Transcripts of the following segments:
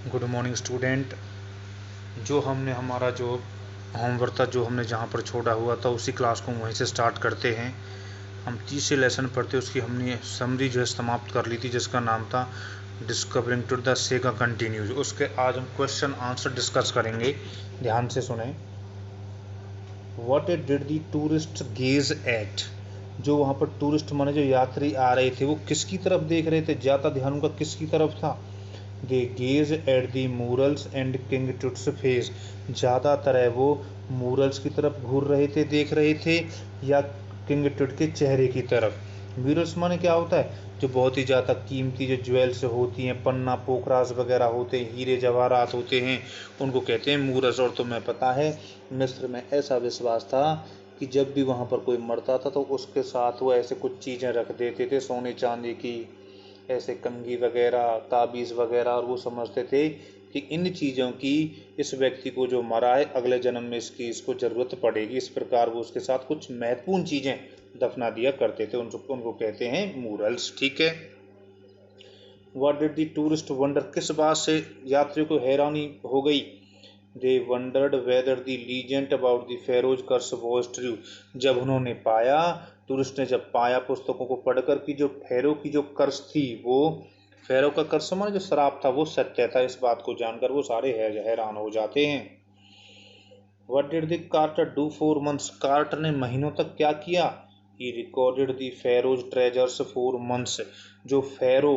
Good morning student. जो हमने हमारा जो होमवर्क था, जो हमने जहाँ पर छोड़ा हुआ था, उसी क्लास को वहीं से स्टार्ट करते हैं। हम तीसरे लेसन पढ़ते, उसकी हमने समरी जो है समाप्त कर ली थी, जिसका नाम था discovering to the saga continues. उसके आज हम क्वेश्चन आंसर डिस्कस करेंगे। ध्यान से सुने। What did the tourist gaze at. जो वहाँ पर टूरिस्ट माने जो यात्री आ रहे थे, वो किसकी तरफ देख रहे थे? ज़्यादा ध्यान उनका किसकी तरफ था? They gaze at the murals and King Tut's face. ज़्यादातर है वो मूरल्स की तरफ घूर रहे थे, देख रहे थे, या किंग टुट के चेहरे की तरफ। म्यूरल्स माने क्या होता है? जो बहुत ही ज़्यादा कीमती जो ज्वेल्स होती हैं, पन्ना पोखरास वगैरह होते हैं, हीरे जवाहरात होते हैं, उनको कहते हैं मूरल्स। और तुम्हें पता है, मिस्र में ऐसा विश्वास था कि जब भी वहाँ पर कोई मरता था तो उसके साथ वो ऐसे कुछ चीज़ें रख देते थे सोने चांदी की, ऐसे कंघी वगैरह, ताबीज़ वगैरह, और वो समझते थे कि इन चीज़ों की इस व्यक्ति को जो मरा है अगले जन्म में इसको ज़रूरत पड़ेगी। इस प्रकार वो उसके साथ कुछ महत्वपूर्ण चीज़ें दफना दिया करते थे। उनको कहते हैं मूरल्स। ठीक है। What did the tourist wonder. किस बात से यात्रियों को हैरानी हो गई? They wondered whether the legend about the pharaoh's curse was true. जब उन्होंने पाया, टूरिस्ट ने जब पाया पुस्तकों को पढ़कर कि जो फेरो की जो कर्स थी, वो फेरो का कर्स माने जो श्राप था, वो सत्य था। इस बात को जानकर वो सारे हैरान हो जाते हैं। What did the Carter do for months. Carter ने महीनों तक क्या किया? He recorded the pharaoh's treasures for months. जो फेरो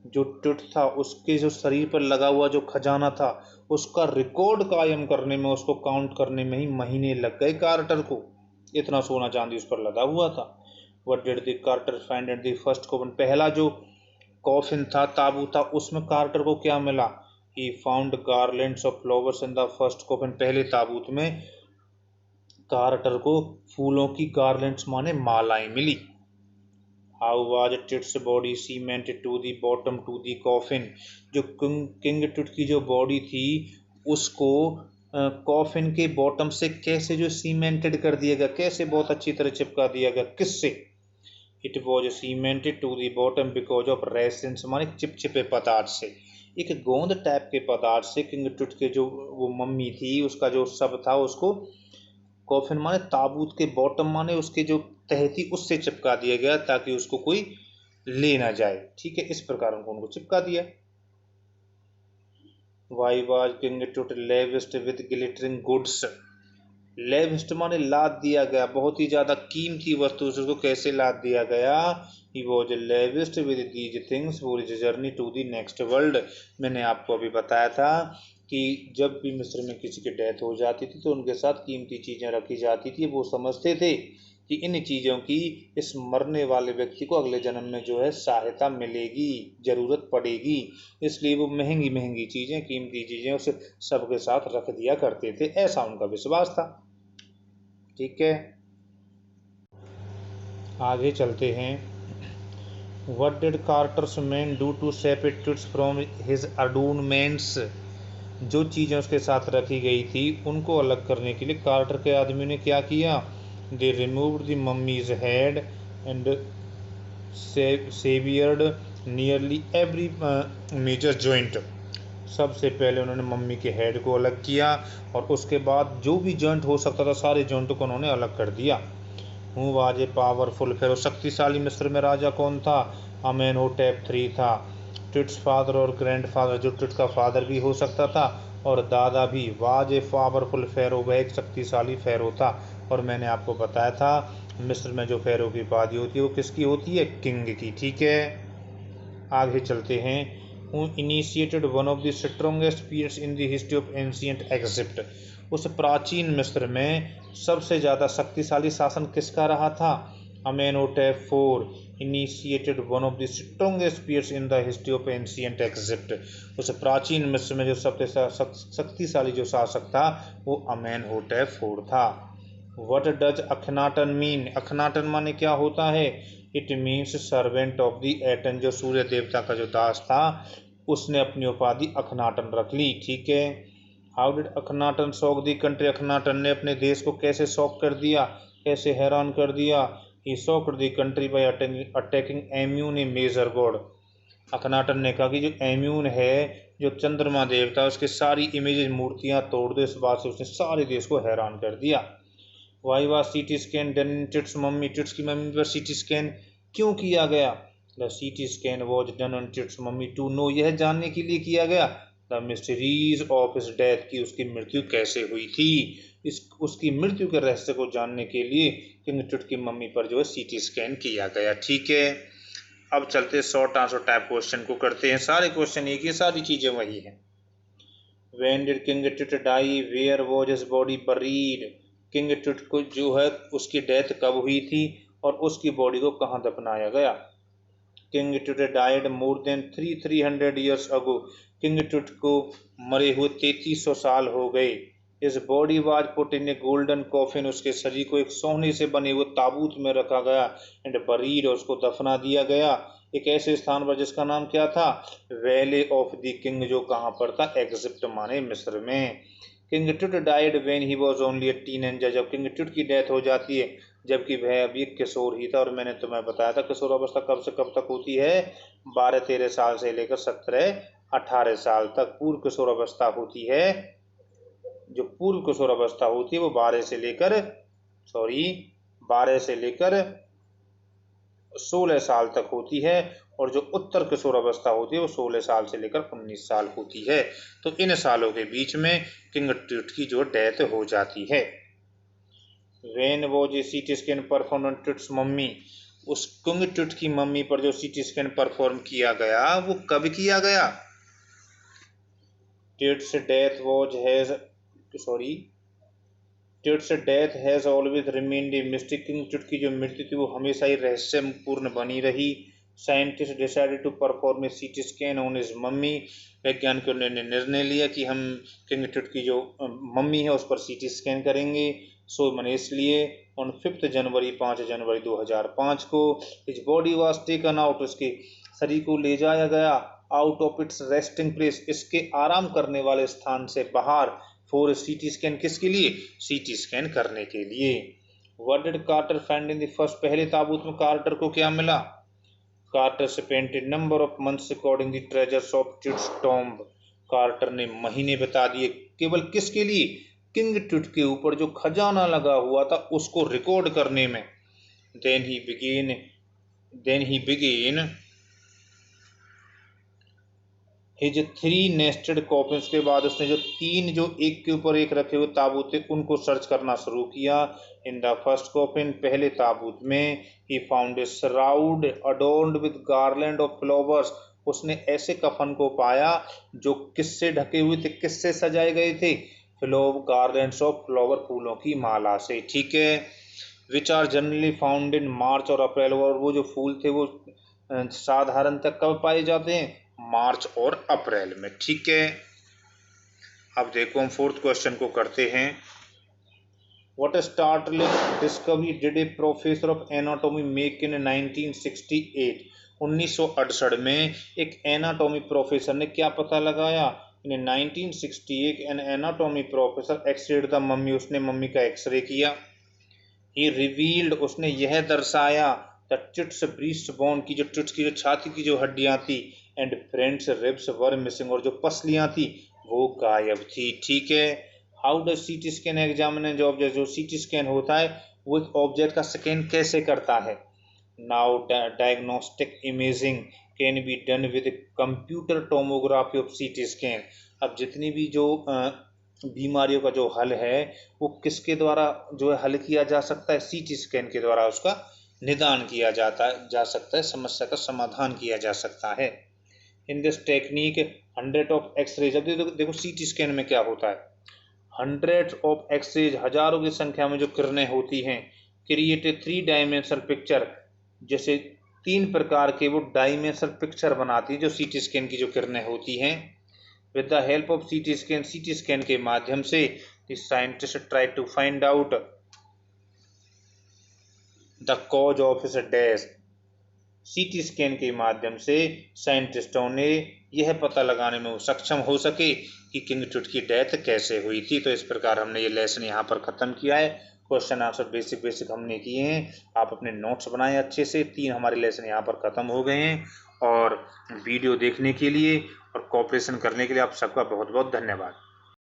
जो टुट था, उसके जो शरीर पर लगा हुआ जो खजाना था, उसका रिकॉर्ड कायम करने में, उसको काउंट करने में ही महीने लग गए कार्टर को। इतना सोना चांदी उस पर लगा हुआ था। What did the Carter find at the first coffin. पहला जो कॉफिन था, ताबूत था, उसमें कार्टर को क्या मिला? He found garlands of flowers in the first coffin. पहले ताबूत में कार्टर को फूलों की गार्लैंड्स माने मालाएं मिली। How was Tut's body cemented to the bottom to the coffin. जो किंग टिट की जो बॉडी थी, उसको कॉफिन के बॉटम से कैसे जो सीमेंटेड कर दिया गया, कैसे बहुत अच्छी तरह चिपका दिया गया, किससे? It was cemented to the bottom because of resins माने चिपचिपे पदार्थ से, एक गोंद टाइप के पदार्थ से किंग टुट के जो वो मम्मी थी, उसका जो सब था, उसको कॉफिन माने ताबूत के बॉटम माने उसके जो तह थी, उससे चिपका दिया गया ताकि उसको कोई ले ना जाए। ठीक है, इस प्रकार उनको चिपका दिया। वाई वाज किंग टुट लेविस्ट विद ग्लिटरिंग गुड्स। लेविस्ट माने लाद दिया गया, बहुत ही ज्यादा कीमती वस्तु उसको कैसे लाद दिया गया? He was lavished with these things for his journey to the next world. मैंने आपको अभी बताया था कि जब भी मिस्र में किसी की डेथ हो जाती थी तो उनके साथ कीमती चीज़ें रखी जाती थी। वो समझते थे कि इन चीज़ों की इस मरने वाले व्यक्ति को अगले जन्म में जो है सहायता मिलेगी, ज़रूरत पड़ेगी, इसलिए वो महंगी महंगी चीज़ें, कीमती चीज़ें उस सबके साथ रख दिया करते थे। ऐसा उनका विश्वास था। ठीक है, आगे चलते हैं। What did Carter's men do to separate it from his adornments? जो चीज़ें उसके साथ रखी गई थी, उनको अलग करने के लिए कार्टर के आदमी ने क्या किया? They removed the mummy's head and severed nearly every major joint. सबसे पहले उन्होंने मम्मी के हेड को अलग किया, और उसके बाद जो भी जॉइंट हो सकता था, सारे जॉइंट को उन्होंने अलग कर दिया। हूँ वाज ए पावरफुल फेरो। शक्तिशाली मिस्र में राजा कौन था? अमेनहोटेप III था। टिट्स फादर और ग्रैंडफादर, जो टिट का फादर भी हो सकता था और दादा भी। वाज ए पावरफुल फेरो, वह एक शक्तिशाली फेरो था। और मैंने आपको बताया था, मिस्र में जो फेरो की उपाधि होती है वो किसकी होती है? किंग की। ठीक है, आगे चलते हैं। Who initiated one of the strongest periods in the history of ancient Egypt. उस प्राचीन मिस्र में सबसे ज़्यादा शक्तिशाली शासन किसका रहा था? Amenhotep IV initiated one of the strongest periods in the history of ancient Egypt. उस प्राचीन मिस्र में जो सबसे शक्तिशाली जो शासक था, वो अमेनहोटेप IV था। What does Akhenaten mean. Akhenaten माने क्या होता है? It means servant of the Aten. जो सूर्य देवता का जो दास था, उसने अपनी उपाधि अखनाटन रख ली। ठीक है। How did Akhenaten shock the country. Akhenaten ने अपने देश को कैसे शॉक कर दिया, कैसे हैरान कर दिया? He shocked the country by attacking Amun a major god. Akhenaten ने कहा कि जो एम्यून है, जो चंद्रमा देवता, उसके सारी इमेजेस मूर्तियां तोड़ दो। इस बात से उसने सारे देश को हैरान कर दिया। Why was CT scan done in Tut's mummy? Tut's की मम्मी पर सीटी स्कैन क्यों किया गया? The CT scan was done on Tut's mummy to know, यह जानने के लिए किया गया, the mysteries of his death, की उसकी मृत्यु कैसे हुई थी। उसकी मृत्यु के रहस्य को जानने के लिए किंग टुट की मम्मी पर जो है सीटी स्कैन किया गया। ठीक है, अब चलते शॉर्ट आंसर टाइप क्वेश्चन को करते हैं। सारे क्वेश्चन एक ही, सारी चीजें वही हैं। When did King Tut die? Where was his body buried? King टुट को जो है उसकी डेथ कब हुई थी और उसकी बॉडी को कहाँ दफनाया गया? किंग टुट died more than 300 years ago. King टुट को मरे हुए 3300 साल हो गए। इस body was put in A golden coffin, उसके शरीर को एक सोने से बने हुए ताबूत में रखा गया। एंड बरीड, उसको दफना दिया गया एक ऐसे स्थान पर जिसका नाम क्या था? वैले ऑफ द किंग, जो कहाँ पर था? इजिप्ट माने मिस्र में। किंग टुट died when he was only a teenager, जब किंग टुट की डेथ हो जाती है जबकि वह अभी एक किशोर ही था। और मैंने तुम्हें बताया था किशोर अवस्था कब से कब तक होती है? 12-13 साल से लेकर 17-18 साल तक पूर्व किशोर अवस्था होती है। जो पूर्व किशोर अवस्था होती है वो 12 से लेकर 16 साल तक होती है। और जो उत्तर किशोर अवस्था होती है वो 16 साल से लेकर 19 साल होती है। तो इन सालों के बीच में किंग टुट की जो डेथ हो जाती है। When was a CT scan performed on Tut's mummy? उस किंग टुट की मम्मी पर जो CT स्कैन परफॉर्म किया गया वो कब किया गया? Tut's death has always remained a mystery, king टुट की जो मृत्यु थी वो हमेशा ही रहस्यपूर्ण बनी रही। Scientist decided to perform a CT scan on his mummy, वैज्ञानिकों ने निर्णय लिया कि हम किंग टुट की जो मम्मी है उस पर सीटी स्कैन करेंगे। सो मैंने इसलिए ऑन 5 जनवरी 2005 को his body was taken out, उसके शरीर को ले जाया गया out of its resting place, इसके आराम करने वाले स्थान से बाहर, फॉर सीटी स्कैन, किसके लिए? सीटी स्कैन करने के लिए। What did Carter find in the first? पहले ताबूत में कार्टर को क्या मिला? Carter spent a number of months recording the treasures of Tut's tomb, Carter ने महीने बता दिए केवल किसके लिए? किंग टुट के ऊपर जो खजाना लगा हुआ था उसको रिकॉर्ड करने में। Then he began his 3 nested coffins, के बाद उसने जो 3 जो एक के ऊपर एक रखे हुए ताबूत थे उनको सर्च करना शुरू किया। इन द फर्स्ट कॉफिन, पहले ताबूत में, he found a shroud adorned with garland of flowers, उसने ऐसे कफन को पाया जो किससे ढके हुए थे, किससे सजाए गए थे? गार्लैंड्स ऑफ फ्लावर, फूलों की माला से। ठीक है, which are generally found in March और अप्रैल, और वो जो फूल थे वो साधारणतः कब पाए जाते हैं? मार्च और अप्रैल में। ठीक है, अब देखो हम 4th क्वेश्चन को करते हैं। What startling discovery did a professor of anatomy make in 1968? 1968 में एक एनाटॉमी प्रोफेसर ने क्या पता लगाया? In 1968 an anatomy professor x-rayed the mummy, उसने मम्मी का एक्सरे किया। ही रिवील्ड, उसने यह दर्शाया, द टुट्स ब्रीस्ट बोन, की जो टुट्स की जो छाती की जो हड्डियां थी, and friends ribs were missing, और जो पसलियां थी वो गायब थी। ठीक है, how does CT scan examine an object, जो सीटी स्कैन होता है वो एक ऑब्जेक्ट का स्कैन कैसे करता है? Now diagnostic imaging can be done with computer tomography of CT scan. अब जितनी भी जो बीमारियों का जो हल है वो किसके द्वारा जो है हल किया जा सकता है? सीटी स्कैन के द्वारा उसका निदान किया जा सकता है, समस्या का समाधान किया जा सकता है। In this technique 100 of x-rays, अब देखो सीटी स्कैन में क्या होता है, 100 ऑफ एक्सरेज, हजारों की संख्या में जो किरणें होती हैं, क्रिएट ए 3 डायमेंशनल पिक्चर, जैसे 3 प्रकार के वो डायमेंशनल पिक्चर बनाती है जो सीटी स्कैन की जो किरणें होती हैं। With the help of CT scan के माध्यम से the scientist try to find out the cause of his death, CT scan के माध्यम से साइंटिस्टों ने यह पता लगाने में सक्षम हो सके कि किंग टुट की डेथ कैसे हुई थी। तो इस प्रकार हमने ये लेसन यहाँ पर ख़त्म किया है। क्वेश्चन आंसर बेसिक हमने किए हैं, आप अपने नोट्स बनाएं अच्छे से। 3 हमारे लेसन यहाँ पर ख़त्म हो गए हैं और वीडियो देखने के लिए और कोऑपरेशन करने के लिए आप सबका बहुत बहुत धन्यवाद।